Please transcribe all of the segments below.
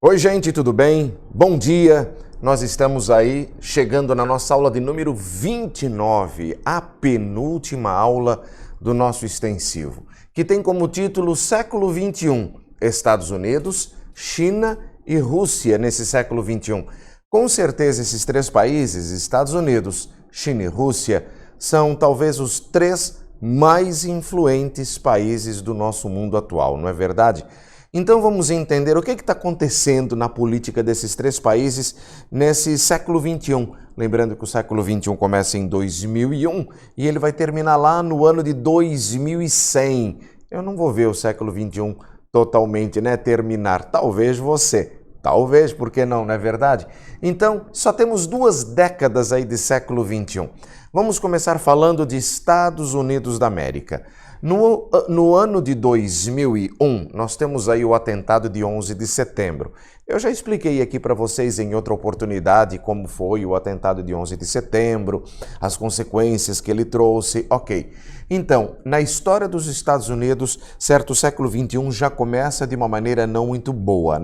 Oi, gente, tudo bem? Bom dia! Nós estamos aí chegando na nossa aula de número 29, a penúltima aula do nosso extensivo, que tem como título Século XXI, Estados Unidos, China e Rússia nesse século XXI. Com certeza esses três países, Estados Unidos, China e Rússia, são talvez os três mais influentes países do nosso mundo atual, não é verdade? Então vamos entender o que está acontecendo na política desses três países nesse século XXI. Lembrando que o século XXI começa em 2001 e ele vai terminar lá no ano de 2100. Eu não vou ver o século XXI totalmente, terminar. Talvez você. Talvez, por que não é verdade? Então, só temos 2 décadas aí de século XXI. Vamos começar falando de Estados Unidos da América. No ano de 2001, nós temos aí o atentado de 11 de setembro. Eu já expliquei aqui para vocês em outra oportunidade como foi o atentado de 11 de setembro, as consequências que ele trouxe, ok. Então, na história dos Estados Unidos, certo, o século XXI já começa de uma maneira não muito boa,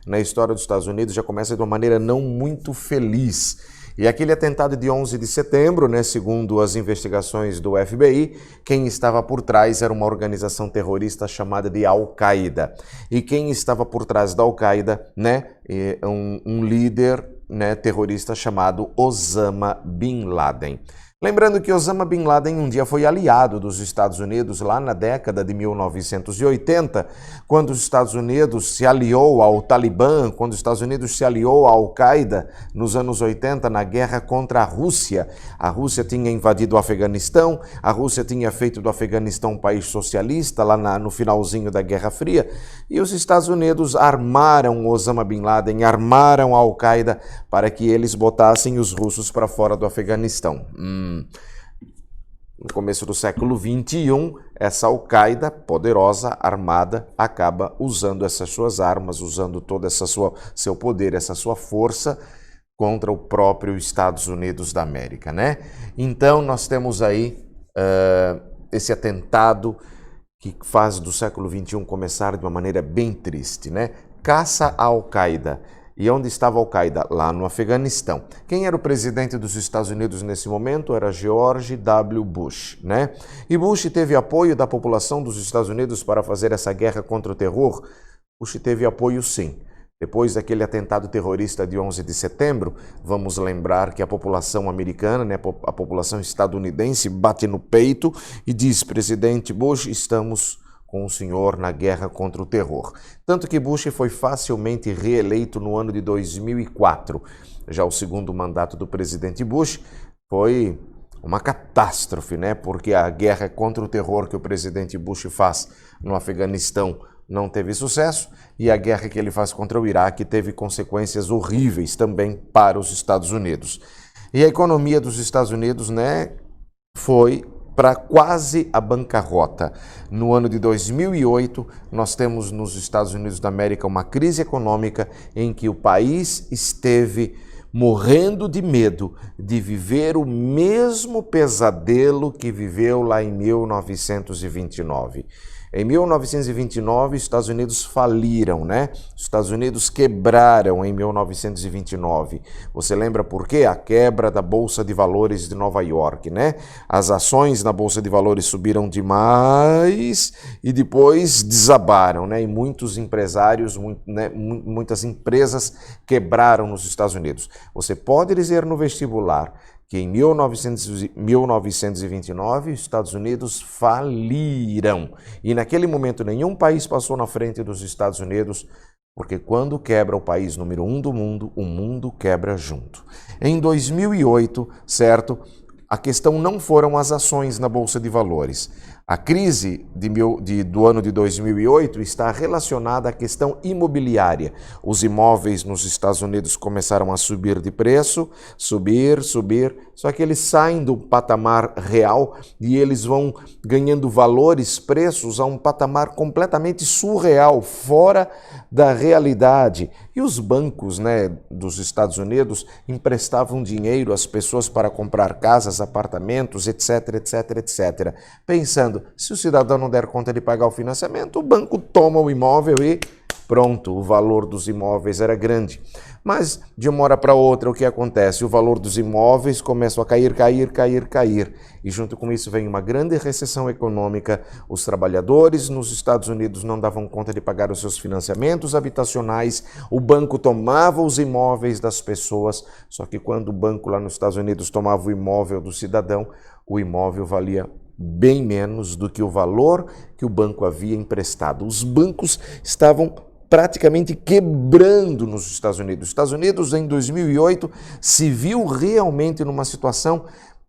Na história dos Estados Unidos já começa de uma maneira não muito feliz. E aquele atentado de 11 de setembro, segundo as investigações do FBI, quem estava por trás era uma organização terrorista chamada de Al-Qaeda. E quem estava por trás da Al-Qaeda, um líder terrorista chamado Osama Bin Laden. Lembrando que Osama Bin Laden um dia foi aliado dos Estados Unidos lá na década de 1980, quando os Estados Unidos se aliou ao Talibã, quando os Estados Unidos se aliou à Al-Qaeda nos anos 80 na guerra contra a Rússia. A Rússia tinha invadido o Afeganistão, a Rússia tinha feito do Afeganistão um país socialista lá no finalzinho da Guerra Fria, e os Estados Unidos armaram Osama Bin Laden, armaram a Al-Qaeda para que eles botassem os russos para fora do Afeganistão. No começo do século XXI, essa Al-Qaeda poderosa, armada, acaba usando essas suas armas, usando todo seu poder, essa sua força contra o próprio Estados Unidos da América, Então, nós temos aí esse atentado que faz do século XXI começar de uma maneira bem triste, Caça a Al-Qaeda. E onde estava a Al-Qaeda? Lá no Afeganistão. Quem era o presidente dos Estados Unidos nesse momento? Era George W. Bush, E Bush teve apoio da população dos Estados Unidos para fazer essa guerra contra o terror? Bush teve apoio, sim. Depois daquele atentado terrorista de 11 de setembro, vamos lembrar que a população americana, a população estadunidense bate no peito e diz: presidente Bush, estamos com o senhor na guerra contra o terror. Tanto que Bush foi facilmente reeleito no ano de 2004. Já o segundo mandato do presidente Bush foi uma catástrofe, Porque a guerra contra o terror que o presidente Bush faz no Afeganistão não teve sucesso e a guerra que ele faz contra o Iraque teve consequências horríveis também para os Estados Unidos. E a economia dos Estados Unidos, foi para quase a bancarrota. No ano de 2008, nós temos nos Estados Unidos da América uma crise econômica em que o país esteve morrendo de medo de viver o mesmo pesadelo que viveu lá em 1929. Em 1929, os Estados Unidos faliram, Os Estados Unidos quebraram em 1929. Você lembra por quê? A quebra da Bolsa de Valores de Nova York, As ações na Bolsa de Valores subiram demais e depois desabaram, E muitos empresários, muitas empresas quebraram nos Estados Unidos. Você pode dizer no vestibular que em 1929 os Estados Unidos faliram. E naquele momento nenhum país passou na frente dos Estados Unidos, porque quando quebra o país número 1 do mundo, o mundo quebra junto. Em 2008, certo, a questão não foram as ações na Bolsa de Valores. A crise do ano de 2008 está relacionada à questão imobiliária. Os imóveis nos Estados Unidos começaram a subir de preço, subir, só que eles saem do patamar real e eles vão ganhando valores, preços a um patamar completamente surreal, fora da realidade. E os bancos, dos Estados Unidos emprestavam dinheiro às pessoas para comprar casas, apartamentos, etc, etc, etc. Pensando, se o cidadão não der conta de pagar o financiamento, o banco toma o imóvel e pronto, o valor dos imóveis era grande. Mas de uma hora para outra o que acontece? O valor dos imóveis começa a cair. E junto com isso vem uma grande recessão econômica. Os trabalhadores nos Estados Unidos não davam conta de pagar os seus financiamentos habitacionais. O banco tomava os imóveis das pessoas. Só que quando o banco lá nos Estados Unidos tomava o imóvel do cidadão, o imóvel valia bem menos do que o valor que o banco havia emprestado. Os bancos estavam praticamente quebrando nos Estados Unidos. Os Estados Unidos, em 2008, se viu realmente numa situação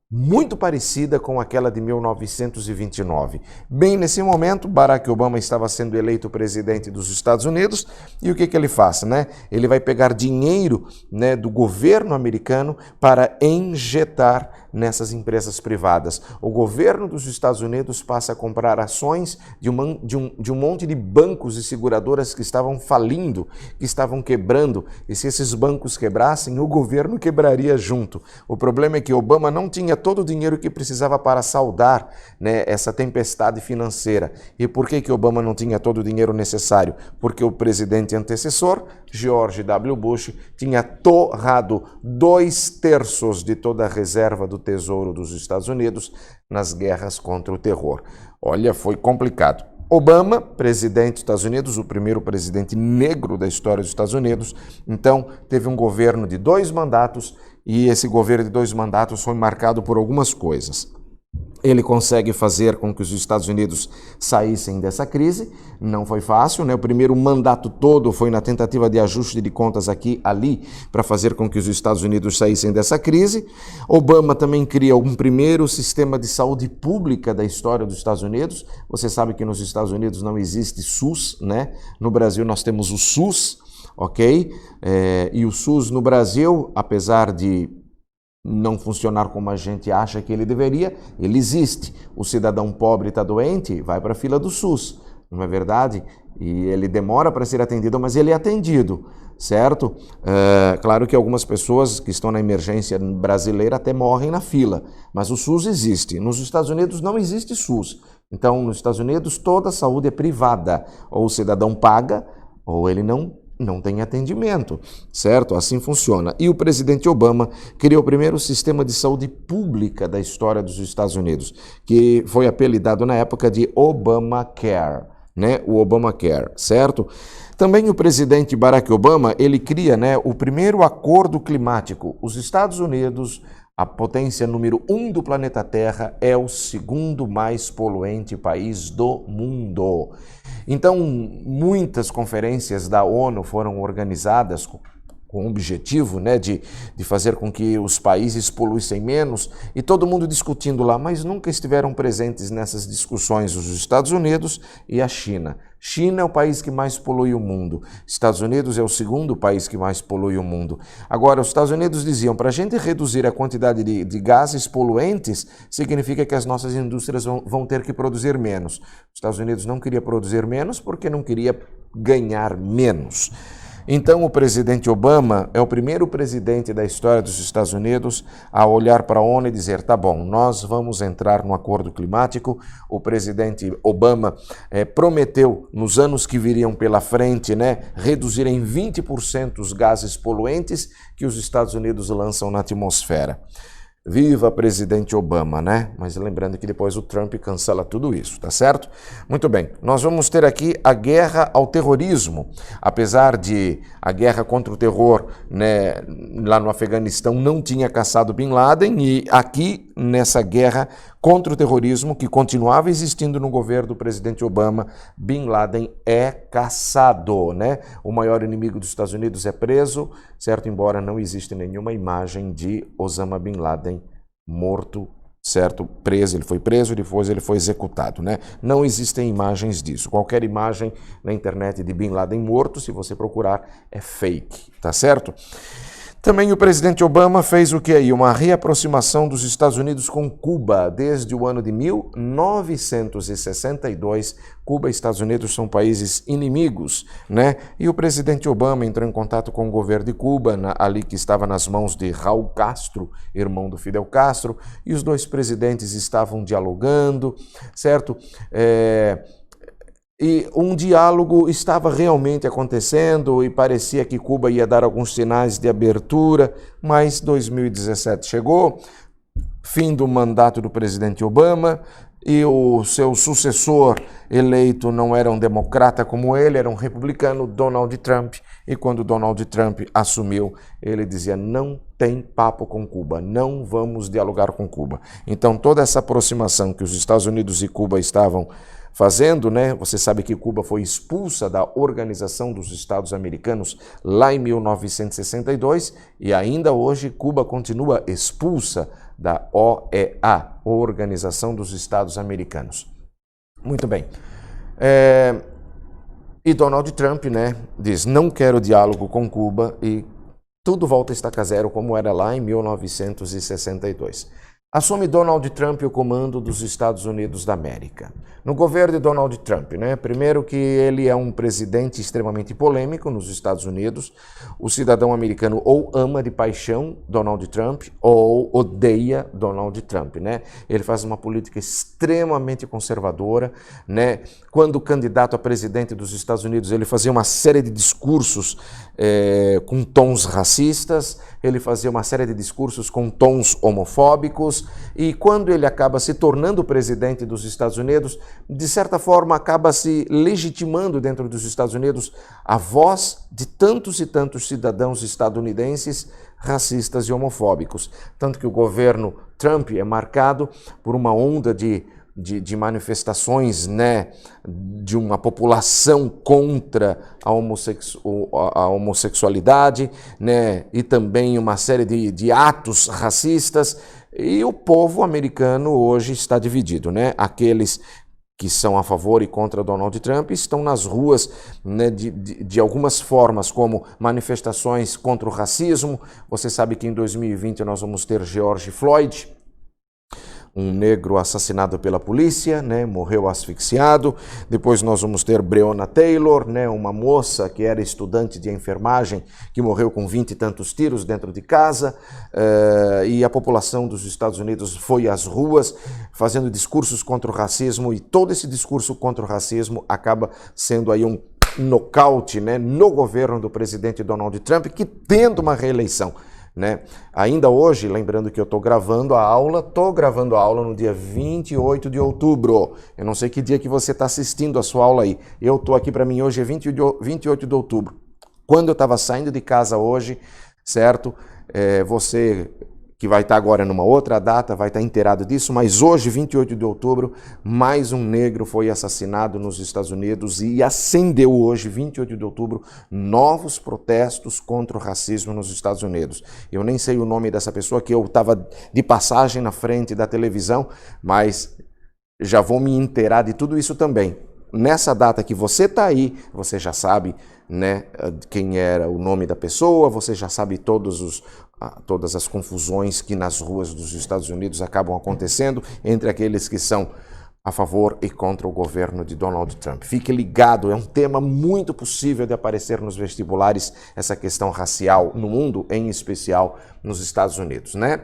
muito parecida com aquela de 1929. Bem nesse momento, Barack Obama estava sendo eleito presidente dos Estados Unidos e o que ele faz, né? Ele vai pegar dinheiro, né, do governo americano para injetar nessas empresas privadas. O governo dos Estados Unidos passa a comprar ações de um monte de bancos e seguradoras que estavam falindo, que estavam quebrando, e se esses bancos quebrassem, o governo quebraria junto. O problema é que Obama não tinha todo o dinheiro que precisava para saldar, né, essa tempestade financeira. E por que Obama não tinha todo o dinheiro necessário? Porque o presidente antecessor, George W. Bush, tinha torrado 2/3 de toda a reserva do Tesouro dos Estados Unidos nas guerras contra o terror. Olha, foi complicado. Obama, presidente dos Estados Unidos, o primeiro presidente negro da história dos Estados Unidos, então teve um governo de 2 mandatos e esse governo de 2 mandatos foi marcado por algumas coisas. Ele consegue fazer com que os Estados Unidos saíssem dessa crise, não foi fácil, né? O primeiro mandato todo foi na tentativa de ajuste de contas aqui, ali, para fazer com que os Estados Unidos saíssem dessa crise. Obama também cria um primeiro sistema de saúde pública da história dos Estados Unidos. Você sabe que nos Estados Unidos não existe SUS, né? No Brasil nós temos o SUS, ok? E o SUS no Brasil, apesar de não funcionar como a gente acha que ele deveria, ele existe. O cidadão pobre está doente, vai para a fila do SUS, não é verdade? E ele demora para ser atendido, mas ele é atendido, certo? Claro que algumas pessoas que estão na emergência brasileira até morrem na fila, mas o SUS existe. Nos Estados Unidos não existe SUS. Então, nos Estados Unidos, toda a saúde é privada. Ou o cidadão paga, ou ele não tem atendimento, certo? Assim funciona. E o presidente Obama criou o primeiro sistema de saúde pública da história dos Estados Unidos, que foi apelidado na época de Obamacare, né? O Obamacare, certo? Também o presidente Barack Obama, ele cria, né, o primeiro acordo climático. Os Estados Unidos, a potência número 1 do planeta Terra, é o segundo mais poluente país do mundo. Então, muitas conferências da ONU foram organizadas com o objetivo, né, de fazer com que os países poluíssem menos, e todo mundo discutindo lá, mas nunca estiveram presentes nessas discussões os Estados Unidos e a China. China é o país que mais polui o mundo. Estados Unidos é o segundo país que mais polui o mundo. Agora, os Estados Unidos diziam, para a gente reduzir a quantidade de gases poluentes, significa que as nossas indústrias vão ter que produzir menos. Os Estados Unidos não queria produzir menos porque não queria ganhar menos. Então, o presidente Obama é o primeiro presidente da história dos Estados Unidos a olhar para a ONU e dizer, tá bom, nós vamos entrar no acordo climático. O presidente Obama prometeu, nos anos que viriam pela frente, né, reduzir em 20% os gases poluentes que os Estados Unidos lançam na atmosfera. Viva presidente Obama, né? Mas lembrando que depois o Trump cancela tudo isso, tá certo? Muito bem, nós vamos ter aqui a guerra ao terrorismo. Apesar de a guerra contra o terror, né, lá no Afeganistão não tinha caçado Bin Laden, e aqui nessa guerra contra o terrorismo, que continuava existindo no governo do presidente Obama, Bin Laden é caçado, né? O maior inimigo dos Estados Unidos é preso, certo? Embora não exista nenhuma imagem de Osama Bin Laden morto, certo? Preso, ele foi preso, depois ele foi executado, né? Não existem imagens disso. Qualquer imagem na internet de Bin Laden morto, se você procurar, é fake, tá certo? Também o presidente Obama fez o que aí? Uma reaproximação dos Estados Unidos com Cuba. Desde o ano de 1962, Cuba e Estados Unidos são países inimigos, né? E o presidente Obama entrou em contato com o governo de Cuba, ali que estava nas mãos de Raul Castro, irmão do Fidel Castro, e os dois presidentes estavam dialogando, certo? E um diálogo estava realmente acontecendo e parecia que Cuba ia dar alguns sinais de abertura, mas 2017 chegou, fim do mandato do presidente Obama, e o seu sucessor eleito não era um democrata como ele, era um republicano, Donald Trump. E quando Donald Trump assumiu, ele dizia: não tem papo com Cuba, não vamos dialogar com Cuba. Então toda essa aproximação que os Estados Unidos e Cuba estavam fazendo, né? Você sabe que Cuba foi expulsa da Organização dos Estados Americanos lá em 1962 e ainda hoje Cuba continua expulsa da OEA, Organização dos Estados Americanos. Muito bem. E Donald Trump, né, diz: não quero diálogo com Cuba, e tudo volta a estaca zero como era lá em 1962. Assume Donald Trump o comando dos Estados Unidos da América. No governo de Donald Trump, né? Primeiro que ele é um presidente extremamente polêmico nos Estados Unidos. O cidadão americano ou ama de paixão Donald Trump ou odeia Donald Trump, né? Ele faz uma política extremamente conservadora, né? Quando candidato a presidente dos Estados Unidos, ele fazia uma série de discursos com tons racistas, ele fazia uma série de discursos com tons homofóbicos, e quando ele acaba se tornando presidente dos Estados Unidos, de certa forma acaba se legitimando dentro dos Estados Unidos a voz de tantos e tantos cidadãos estadunidenses racistas e homofóbicos. Tanto que o governo Trump é marcado por uma onda de manifestações, né, de uma população contra a homossexualidade, né, e também uma série de atos racistas, e o povo americano hoje está dividido, né? Aqueles que são a favor e contra Donald Trump estão nas ruas, né, de algumas formas, como manifestações contra o racismo. Você sabe que em 2020 nós vamos ter George Floyd, um negro assassinado pela polícia, né, morreu asfixiado. Depois nós vamos ter Breonna Taylor, né, uma moça que era estudante de enfermagem que morreu com 20 e tantos tiros dentro de casa, e a população dos Estados Unidos foi às ruas fazendo discursos contra o racismo, e todo esse discurso contra o racismo acaba sendo aí um nocaute, né, no governo do presidente Donald Trump, que tendo uma reeleição, né? Ainda hoje, lembrando que eu estou gravando a aula no dia 28 de outubro. Eu não sei que dia que você está assistindo a sua aula aí. Eu estou aqui, para mim hoje é 28 de outubro. Quando eu estava saindo de casa hoje, certo? Você que vai estar agora numa outra data, vai estar inteirado disso, mas hoje, 28 de outubro, mais um negro foi assassinado nos Estados Unidos e acendeu hoje, 28 de outubro, novos protestos contra o racismo nos Estados Unidos. Eu nem sei o nome dessa pessoa, que eu estava de passagem na frente da televisão, mas já vou me inteirar de tudo isso também. Nessa data que você está aí, você já sabe, né, quem era o nome da pessoa, você já sabe todas as confusões que nas ruas dos Estados Unidos acabam acontecendo entre aqueles que são a favor e contra o governo de Donald Trump. Fique ligado, é um tema muito possível de aparecer nos vestibulares, essa questão racial no mundo, em especial nos Estados Unidos, né?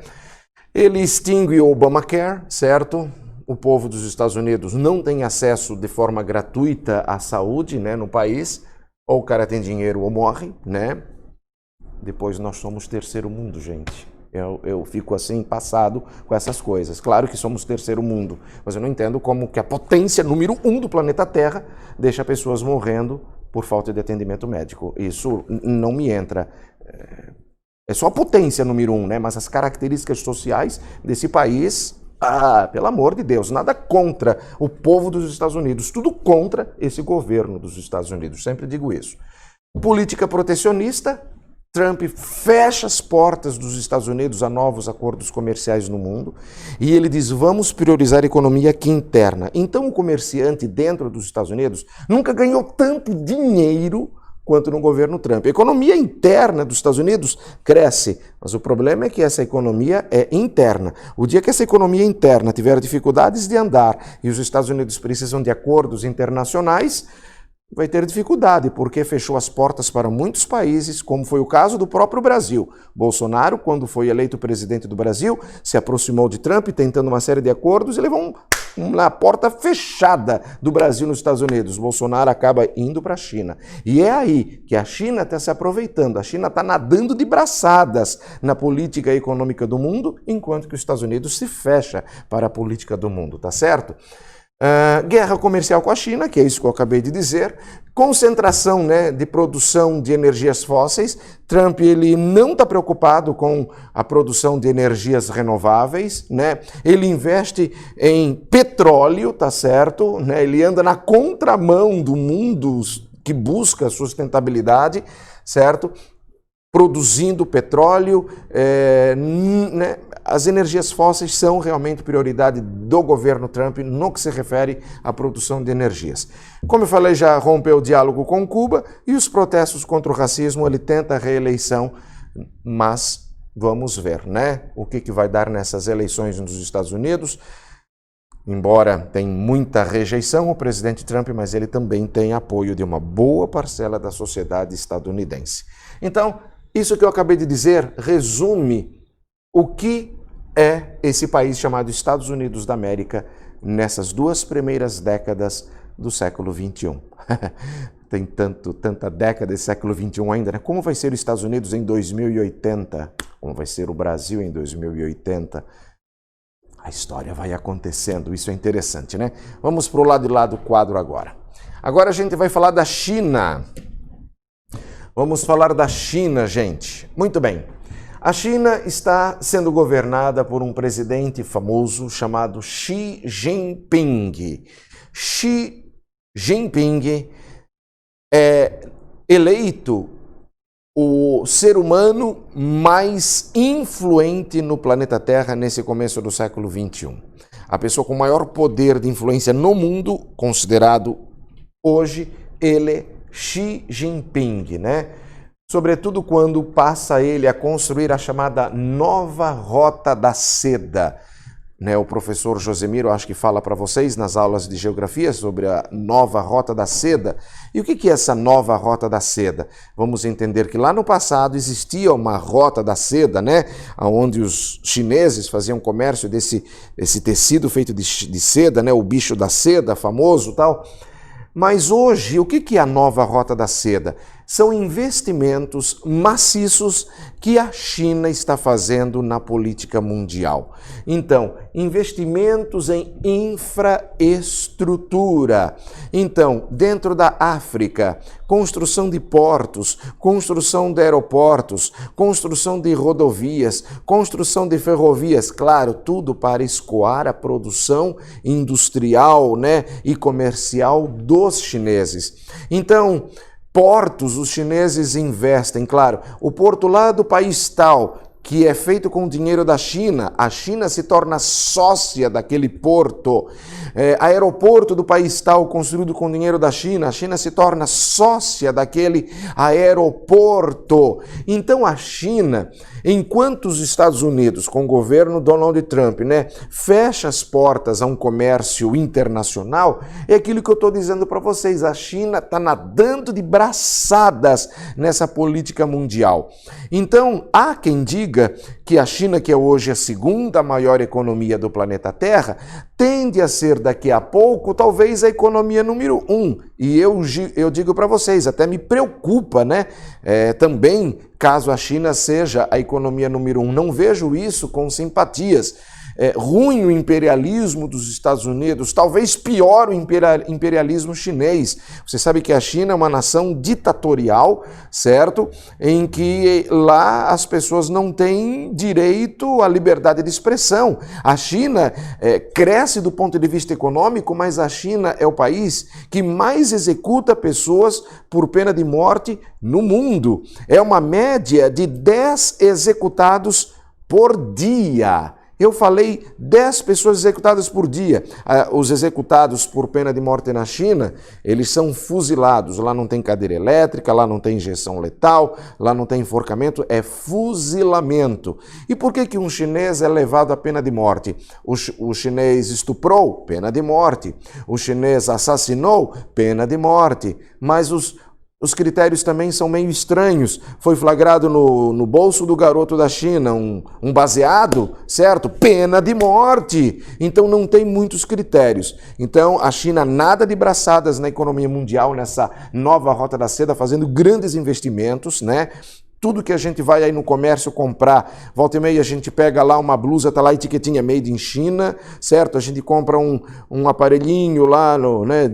Ele extingue o Obamacare, certo? O povo dos Estados Unidos não tem acesso de forma gratuita à saúde, né, no país. Ou o cara tem dinheiro ou morre, né? Depois nós somos terceiro mundo, gente. Eu fico assim, passado com essas coisas. Claro que somos terceiro mundo, mas eu não entendo como que a potência número 1 do planeta Terra deixa pessoas morrendo por falta de atendimento médico. Isso não me entra. É só a potência número 1, né? Mas as características sociais desse país... pelo amor de Deus, nada contra o povo dos Estados Unidos, tudo contra esse governo dos Estados Unidos, sempre digo isso. Política protecionista, Trump fecha as portas dos Estados Unidos a novos acordos comerciais no mundo, e ele diz: vamos priorizar a economia aqui interna. Então o comerciante dentro dos Estados Unidos nunca ganhou tanto dinheiro quanto no governo Trump. A economia interna dos Estados Unidos cresce, mas o problema é que essa economia é interna. O dia que essa economia interna tiver dificuldades de andar e os Estados Unidos precisam de acordos internacionais, vai ter dificuldade, porque fechou as portas para muitos países, como foi o caso do próprio Brasil. Bolsonaro, quando foi eleito presidente do Brasil, se aproximou de Trump, tentando uma série de acordos, e levou um na porta fechada do Brasil nos Estados Unidos. Bolsonaro acaba indo para a China. E é aí que a China está se aproveitando. A China está nadando de braçadas na política econômica do mundo, enquanto que os Estados Unidos se fecha para a política do mundo, tá certo? Guerra comercial com a China, que é isso que eu acabei de dizer, concentração, né, de produção de energias fósseis. Trump ele não está preocupado com a produção de energias renováveis, né? Ele investe em petróleo, tá certo? Né? Ele anda na contramão do mundo que busca sustentabilidade, certo? Produzindo petróleo, né? As energias fósseis são realmente prioridade do governo Trump no que se refere à produção de energias. Como eu falei, já rompeu o diálogo com Cuba e os protestos contra o racismo, ele tenta a reeleição, mas vamos ver, né? O que vai dar nessas eleições nos Estados Unidos. Embora tenha muita rejeição o presidente Trump, mas ele também tem apoio de uma boa parcela da sociedade estadunidense. Então, isso que eu acabei de dizer resume o que é esse país chamado Estados Unidos da América nessas 2 primeiras décadas do século XXI. Tem tanta década desse século XXI ainda, né? Como vai ser os Estados Unidos em 2080? Como vai ser o Brasil em 2080? A história vai acontecendo, isso é interessante, né? Vamos para o lado de lá do quadro agora. Agora a gente vai falar da China. Vamos falar da China, gente. Muito bem. A China está sendo governada por um presidente famoso chamado Xi Jinping. Xi Jinping é eleito o ser humano mais influente no planeta Terra nesse começo do século XXI. A pessoa com maior poder de influência no mundo, considerado hoje, ele, Xi Jinping, né? Sobretudo quando passa ele a construir a chamada Nova Rota da Seda. Né, o professor Josemiro, acho que fala para vocês nas aulas de geografia sobre a Nova Rota da Seda. E o que é essa Nova Rota da Seda? Vamos entender que lá no passado existia uma Rota da Seda, né, onde os chineses faziam comércio desse tecido feito de seda, né, o bicho da seda famoso tal. Mas hoje, o que é a Nova Rota da Seda? São investimentos maciços que a China está fazendo na política mundial. Então, investimentos em infraestrutura. Então, dentro da África, construção de portos, construção de aeroportos, construção de rodovias, construção de ferrovias, claro, tudo para escoar a produção industrial, né, e comercial dos chineses. Então, portos, os chineses investem, claro, o porto lá do país tal, que é feito com dinheiro da China, a China se torna sócia daquele porto. Aeroporto do país tal, construído com dinheiro da China, a China se torna sócia daquele aeroporto. Então a China, enquanto os Estados Unidos, com o governo Donald Trump, né, fecha as portas a um comércio internacional, é aquilo que eu estou dizendo para vocês, a China está nadando de braçadas nessa política mundial. Então, há quem diga que a China, que é hoje a segunda maior economia do planeta Terra, tende a ser daqui a pouco talvez a economia número 1. E eu digo para vocês, até me preocupa, né? Também, caso a China seja a economia número 1. Não vejo isso com simpatias. Ruim o imperialismo dos Estados Unidos, talvez pior o imperialismo chinês. Você sabe que a China é uma nação ditatorial, certo? Em que lá as pessoas não têm direito à liberdade de expressão. A China cresce do ponto de vista econômico, mas a China é o país que mais executa pessoas por pena de morte no mundo. É uma média de 10 executados por dia. Eu falei 10 pessoas executadas por dia. Os executados por pena de morte na China, eles são fuzilados. Lá não tem cadeira elétrica, lá não tem injeção letal, lá não tem enforcamento, é fuzilamento. E por que um chinês é levado à pena de morte? O chinês estuprou? Pena de morte. O chinês assassinou? Pena de morte. Mas Os critérios também são meio estranhos. Foi flagrado no bolso do garoto da China um baseado, certo? Pena de morte. Então não tem muitos critérios. Então a China nada de braçadas na economia mundial, nessa nova rota da seda, fazendo grandes investimentos, né? Tudo que a gente vai aí no comércio comprar, volta e meia a gente pega lá uma blusa, tá lá etiquetinha made in China, certo? A gente compra um aparelhinho lá, né,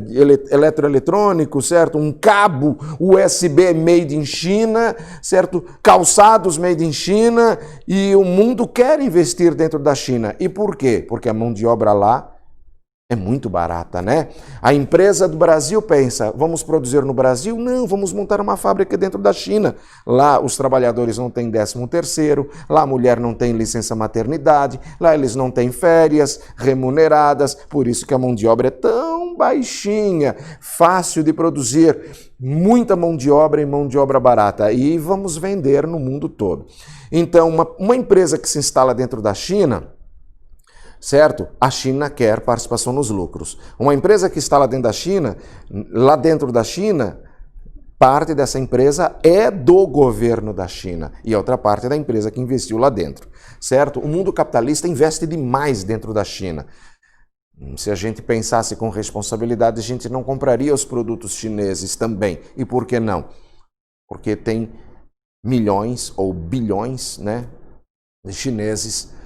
eletroeletrônico, certo? Um cabo USB made in China, certo? Calçados made in China, e o mundo quer investir dentro da China. E por quê? Porque a mão de obra lá é muito barata, né? A empresa do Brasil pensa, vamos produzir no Brasil? Não, vamos montar uma fábrica dentro da China. Lá os trabalhadores não têm 13º, lá a mulher não tem licença maternidade, lá eles não têm férias remuneradas, por isso que a mão de obra é tão baixinha, fácil de produzir, muita mão de obra e mão de obra barata. E vamos vender no mundo todo. Então, uma empresa que se instala dentro da China, certo? A China quer participação nos lucros. Uma empresa que está lá dentro da China, parte dessa empresa é do governo da China e a outra parte é da empresa que investiu lá dentro, certo? O mundo capitalista investe demais dentro da China. Se a gente pensasse com responsabilidade, a gente não compraria os produtos chineses também. E por que não? Porque tem milhões ou bilhões, né, de chineses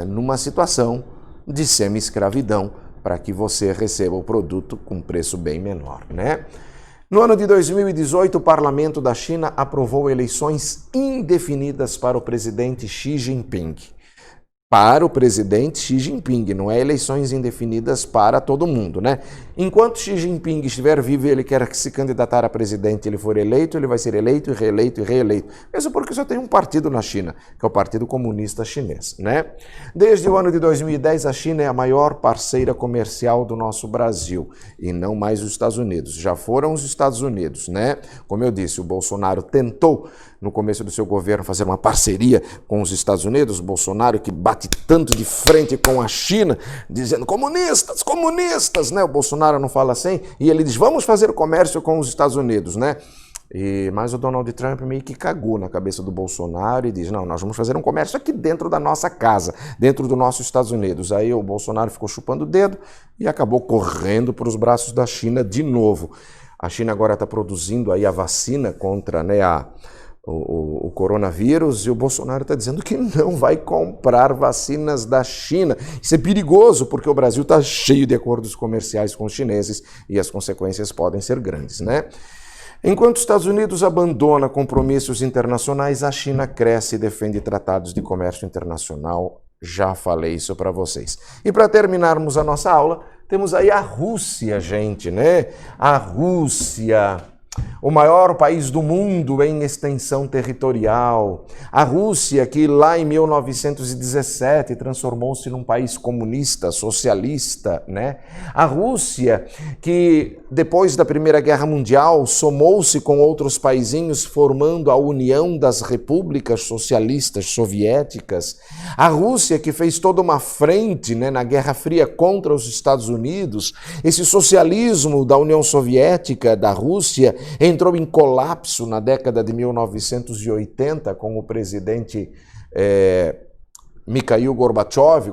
numa situação de semi-escravidão para que você receba o produto com preço bem menor, né? No ano de 2018, o parlamento da China aprovou eleições indefinidas para o presidente Xi Jinping. Para o presidente Xi Jinping, não é eleições indefinidas para todo mundo, né? Enquanto Xi Jinping estiver vivo e ele quer se candidatar a presidente, ele for eleito, ele vai ser eleito e reeleito e reeleito. Mesmo porque só tem um partido na China, que é o Partido Comunista Chinês, né? Desde o ano de 2010, a China é a maior parceira comercial do nosso Brasil, e não mais os Estados Unidos. Já foram os Estados Unidos, né? Como eu disse, o Bolsonaro tentou, no começo do seu governo, fazer uma parceria com os Estados Unidos, Bolsonaro que bate tanto de frente com a China, dizendo comunistas, comunistas, né? O Bolsonaro não fala assim, e ele diz, vamos fazer comércio com os Estados Unidos, né? Mas o Donald Trump meio que cagou na cabeça do Bolsonaro e diz, não, nós vamos fazer um comércio aqui dentro da nossa casa, dentro do nosso Estados Unidos. Aí o Bolsonaro ficou chupando o dedo e acabou correndo para os braços da China de novo. A China agora está produzindo aí a vacina contra, né, o coronavírus, e o Bolsonaro está dizendo que não vai comprar vacinas da China. Isso é perigoso, porque o Brasil está cheio de acordos comerciais com os chineses e as consequências podem ser grandes, né? Enquanto os Estados Unidos abandona compromissos internacionais, a China cresce e defende tratados de comércio internacional. Já falei isso para vocês. E para terminarmos a nossa aula, temos aí a Rússia, gente, né? A Rússia, o maior país do mundo em extensão territorial. A Rússia, que lá em 1917 transformou-se num país comunista, socialista, né? A Rússia, que depois da Primeira Guerra Mundial somou-se com outros paizinhos, formando a União das Repúblicas Socialistas Soviéticas. A Rússia, que fez toda uma frente, né, na Guerra Fria contra os Estados Unidos. Esse socialismo da União Soviética, da Rússia, entrou em colapso na década de 1980 com o presidente Mikhail Gorbachev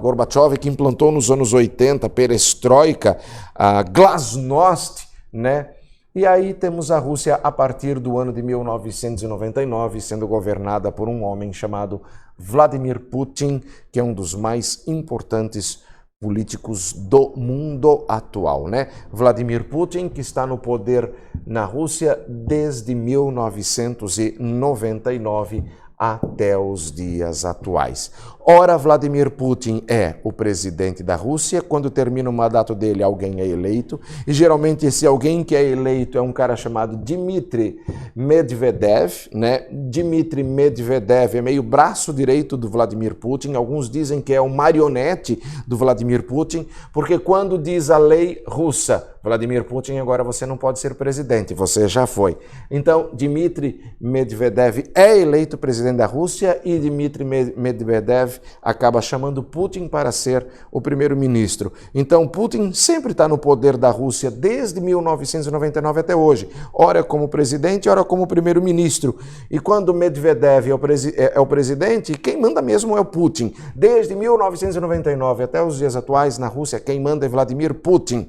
que implantou nos anos 80 perestroika, a glasnost, né? E aí temos a Rússia a partir do ano de 1999 sendo governada por um homem chamado Vladimir Putin, que é um dos mais importantes políticos do mundo atual, né? Vladimir Putin, que está no poder na Rússia desde 1999 até os dias atuais. Ora, Vladimir Putin é o presidente da Rússia. Quando termina o mandato dele, alguém é eleito. E geralmente esse alguém que é eleito é um cara chamado Dmitry Medvedev, né? Dmitry Medvedev é meio braço direito do Vladimir Putin. Alguns dizem que é um marionete do Vladimir Putin, porque quando diz a lei russa Vladimir Putin, agora você não pode ser presidente, você já foi. Então, Dmitry Medvedev é eleito presidente da Rússia e Dmitry Medvedev acaba chamando Putin para ser o primeiro-ministro. Então, Putin sempre está no poder da Rússia desde 1999 até hoje, ora como presidente, ora como primeiro-ministro. E quando Medvedev é o presidente, quem manda mesmo é o Putin. Desde 1999 até os dias atuais, na Rússia, quem manda é Vladimir Putin.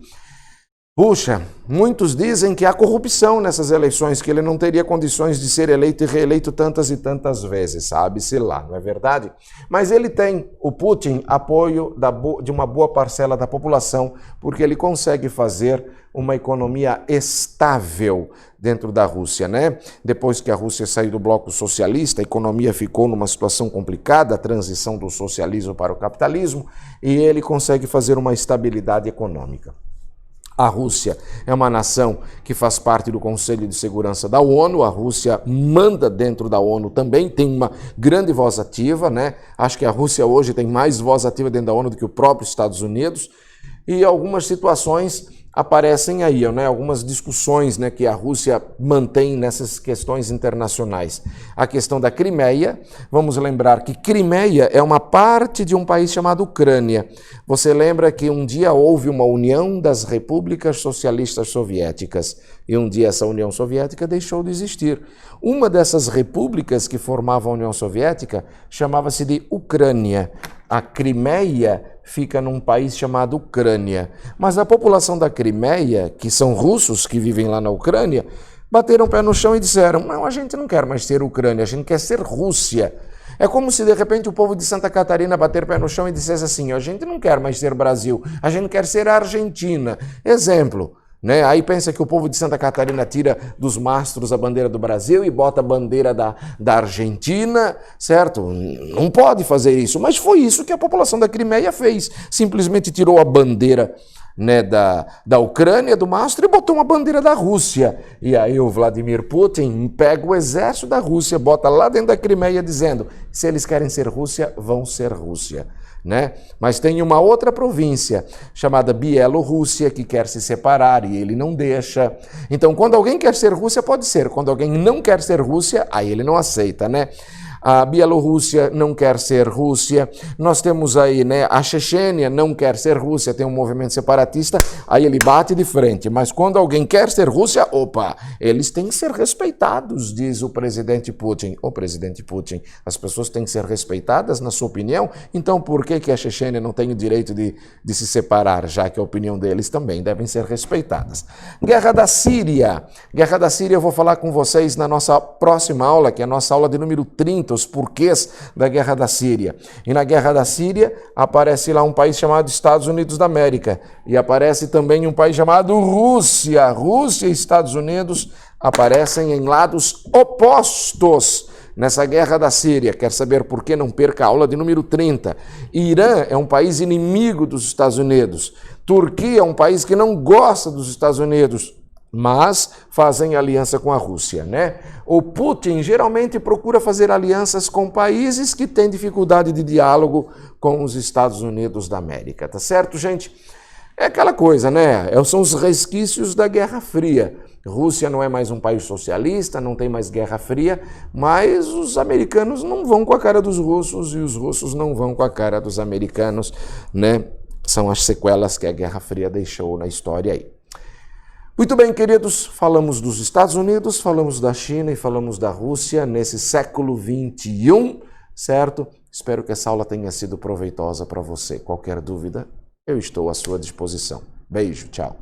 Puxa, muitos dizem que há corrupção nessas eleições, que ele não teria condições de ser eleito e reeleito tantas e tantas vezes, sabe-se lá, não é verdade? Mas ele tem, o Putin, apoio de uma boa parcela da população, porque ele consegue fazer uma economia estável dentro da Rússia, né? Depois que a Rússia saiu do bloco socialista, a economia ficou numa situação complicada, a transição do socialismo para o capitalismo, e ele consegue fazer uma estabilidade econômica. A Rússia é uma nação que faz parte do Conselho de Segurança da ONU, a Rússia manda dentro da ONU também, tem uma grande voz ativa, né? Acho que a Rússia hoje tem mais voz ativa dentro da ONU do que o próprio Estados Unidos, e algumas situações aparecem aí, né? Algumas discussões, né, que a Rússia mantém nessas questões internacionais. A questão da Crimeia, vamos lembrar que Crimeia é uma parte de um país chamado Ucrânia. Você lembra que um dia houve uma união das repúblicas socialistas soviéticas e um dia essa União Soviética deixou de existir. Uma dessas repúblicas que formavam a União Soviética chamava-se de Ucrânia. A Crimeia fica num país chamado Ucrânia. Mas a população da Crimeia, que são russos que vivem lá na Ucrânia, bateram o pé no chão e disseram: não, a gente não quer mais ser Ucrânia, a gente quer ser Rússia. É como se de repente o povo de Santa Catarina bater o pé no chão e dissesse assim: a gente não quer mais ser Brasil, a gente quer ser Argentina. Exemplo. Né? Aí pensa que o povo de Santa Catarina tira dos mastros a bandeira do Brasil e bota a bandeira da Argentina, certo? Não pode fazer isso, mas foi isso que a população da Crimeia fez. Simplesmente tirou a bandeira, né, da Ucrânia, do mastro, e botou uma bandeira da Rússia. E aí o Vladimir Putin pega o exército da Rússia, bota lá dentro da Crimeia dizendo: se eles querem ser Rússia, vão ser Rússia. Né? Mas tem uma outra província chamada Bielorrússia que quer se separar e ele não deixa. Então, quando alguém quer ser Rússia, pode ser. Quando alguém não quer ser Rússia, aí ele não aceita, né? A Bielorrússia não quer ser Rússia. Nós temos aí, né, a Chechênia não quer ser Rússia, tem um movimento separatista, aí ele bate de frente. Mas quando alguém quer ser Rússia, opa, eles têm que ser respeitados, diz o presidente Putin. Ô, presidente Putin, as pessoas têm que ser respeitadas, na sua opinião? Então por que a Chechênia não tem o direito de se separar, já que a opinião deles também devem ser respeitadas? Guerra da Síria. Guerra da Síria eu vou falar com vocês na nossa próxima aula, que é a nossa aula de número 30, os porquês da Guerra da Síria. E na Guerra da Síria aparece lá um país chamado Estados Unidos da América e aparece também um país chamado Rússia. Rússia e Estados Unidos aparecem em lados opostos nessa Guerra da Síria. Quer saber por que? Não perca a aula de número 30. Irã é um país inimigo dos Estados Unidos. Turquia é um país que não gosta dos Estados Unidos, mas fazem aliança com a Rússia, né? O Putin geralmente procura fazer alianças com países que têm dificuldade de diálogo com os Estados Unidos da América, tá certo, gente? É aquela coisa, né? São os resquícios da Guerra Fria. Rússia não é mais um país socialista, não tem mais Guerra Fria, mas os americanos não vão com a cara dos russos e os russos não vão com a cara dos americanos, né? São as sequelas que a Guerra Fria deixou na história aí. Muito bem, queridos, falamos dos Estados Unidos, falamos da China e falamos da Rússia nesse século XXI, certo? Espero que essa aula tenha sido proveitosa para você. Qualquer dúvida, eu estou à sua disposição. Beijo, tchau.